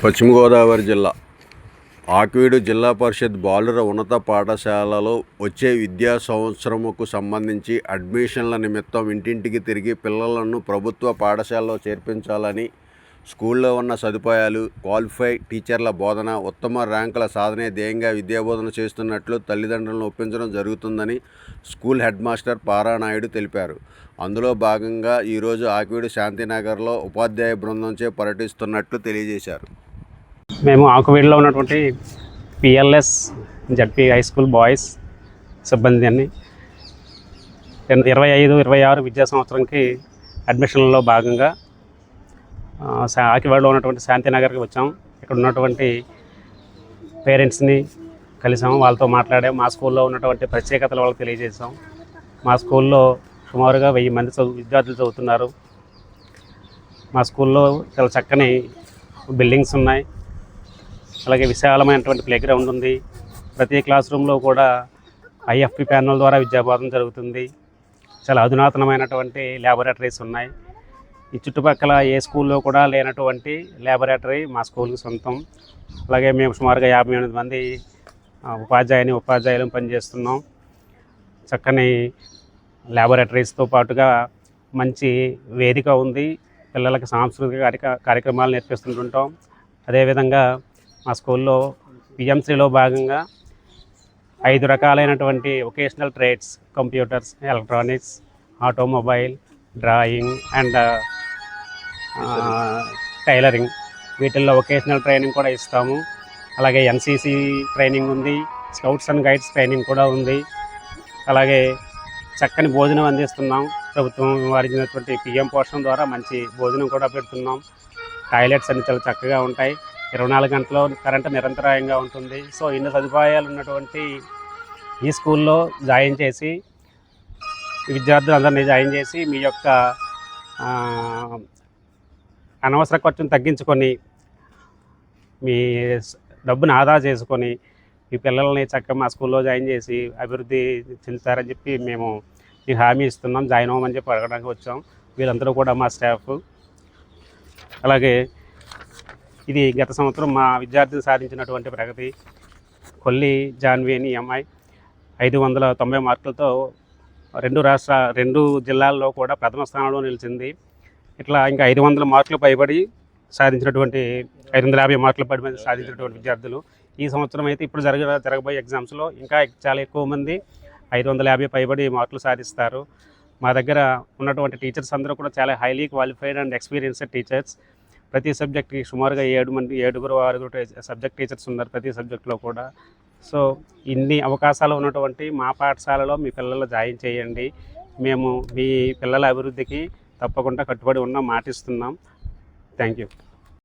పశ్చిమ గోదావరి జిల్లా ఆక్వీడు జిల్లా పరిషత్ బాలుర ఉన్నత పాఠశాలలో వచ్చే విద్యా సంవత్సరముకు సంబంధించి అడ్మిషన్ల నిమిత్తం ఇంటింటికి తిరిగి పిల్లలను ప్రభుత్వ పాఠశాలలో చేర్పించాలని, స్కూల్లో ఉన్న సదుపాయాలు, క్వాలిఫైడ్ టీచర్ల బోధన, ఉత్తమ ర్యాంకుల సాధనే ధ్యేయంగా విద్యాబోధన చేస్తున్నట్లు తల్లిదండ్రులను ఒప్పించడం జరుగుతుందని స్కూల్ హెడ్ మాస్టర్ పారానాయుడు తెలిపారు. అందులో భాగంగా ఈరోజు ఆక్వీడు శాంతినగర్లో ఉపాధ్యాయ బృందంచే పర్యటిస్తున్నట్లు తెలియజేశారు. మేము ఆకువీడులో ఉన్నటువంటి PLS ZP high school boys సిబ్బంది అన్ని 25-26 విద్యా సంవత్సరంకి అడ్మిషన్లో భాగంగా ఆకువీడులో ఉన్నటువంటి శాంతినగర్కి వచ్చాం. ఇక్కడ ఉన్నటువంటి పేరెంట్స్ని కలిసాం, వాళ్ళతో మాట్లాడాం. మా స్కూల్లో ఉన్నటువంటి ప్రత్యేకతలు వాళ్ళకి తెలియజేసాం. మా స్కూల్లో సుమారుగా 1000 మంది విద్యార్థులు చదువుతున్నారు. మా స్కూల్లో చాలా చక్కని బిల్డింగ్స్ ఉన్నాయి, అలాగే విశాలమైనటువంటి ప్లే గ్రౌండ్ ఉంది. ప్రతి క్లాస్ రూమ్లో కూడా ఐఎఫ్పి ప్యానల్ ద్వారా విద్యాబోధన జరుగుతుంది. చాలా అధునాతనమైనటువంటి ల్యాబొరేటరీస్ ఉన్నాయి. ఈ చుట్టుపక్కల ఏ స్కూల్లో కూడా లేనటువంటి ల్యాబొరేటరీ మా స్కూల్కి సొంతం. అలాగే మేము సుమారుగా 58 మంది ఉపాధ్యాయులు పనిచేస్తున్నాం. చక్కని ల్యాబొరేటరీస్తో పాటుగా మంచి వేదిక ఉంది. పిల్లలకి సాంస్కృతిక కార్యక్రమాలు నేర్పిస్తుంటుంటాం. అదేవిధంగా మా స్కూల్లో పిఎంసీలో భాగంగా 5 రకాలైనటువంటి vocational trades, computers, electronics, automobile, drawing and tailoring, వీటిల్లో వొకేషనల్ ట్రైనింగ్ కూడా ఇస్తాము. అలాగే ఎన్సీసీ ట్రైనింగ్ ఉంది, స్కౌట్స్ అండ్ గైడ్స్ ట్రైనింగ్ కూడా ఉంది. అలాగే చక్కని భోజనం అందిస్తున్నాం. ప్రభుత్వం వారించినటువంటి పిఎం పోషణ ద్వారా మంచి భోజనం కూడా పెడుతున్నాం. టాయిలెట్స్ అన్ని చాలా చక్కగా ఉంటాయి. 24 గంటలు కరెంటు నిరంతరాయంగా ఉంటుంది. సో ఇన్ని సదుపాయాలు ఉన్నటువంటి ఈ స్కూల్లో జాయిన్ చేసి విద్యార్థులందరినీ జాయిన్ చేసి మీ యొక్క అనవసర ఖర్చును తగ్గించుకొని మీ డబ్బును ఆదా చేసుకొని ఈ పిల్లల్ని చక్కగా మా స్కూల్లో జాయిన్ చేసి అభివృద్ధి చెందుతారని చెప్పి మేము మీకు హామీ ఇస్తున్నాం. జాయిన్ అవ్వమని చెప్పి అడగడానికి వచ్చాం. వీళ్ళందరూ కూడా మా స్టాఫ్. అలాగే ఇది గత సంవత్సరం మా విద్యార్థులు సాధించినటువంటి ప్రగతి. కొల్లి జాన్వి అని అమ్మాయి 590 మార్కులతో 2 జిల్లాల్లో కూడా ప్రథమ స్థానంలో నిలిచింది. ఇట్లా ఇంకా 500 మార్కులు పైబడి సాధించినటువంటి 550 మార్కులు పైబడి సాధించినటువంటి విద్యార్థులు ఈ సంవత్సరం అయితే ఇప్పుడు జరగబోయే ఎగ్జామ్స్లో ఇంకా చాలా ఎక్కువ మంది 550 పైబడి మార్కులు సాధిస్తారు. మా దగ్గర ఉన్నటువంటి టీచర్స్ అందరూ కూడా చాలా highly qualified and experienced teachers. ప్రతి సబ్జెక్ట్కి సుమారుగా 7-6 సబ్జెక్ట్ టీచర్స్ ఉన్నారు ప్రతి సబ్జెక్ట్లో కూడా. సో ఇన్ని అవకాశాలు ఉన్నటువంటి మా పాఠశాలలో మీ పిల్లలు జాయిన్ చేయండి. మేము మీ పిల్లల అభివృద్ధికి తప్పకుండా కట్టుబడి ఉన్నాం, మాటిస్తున్నాం. Thank you.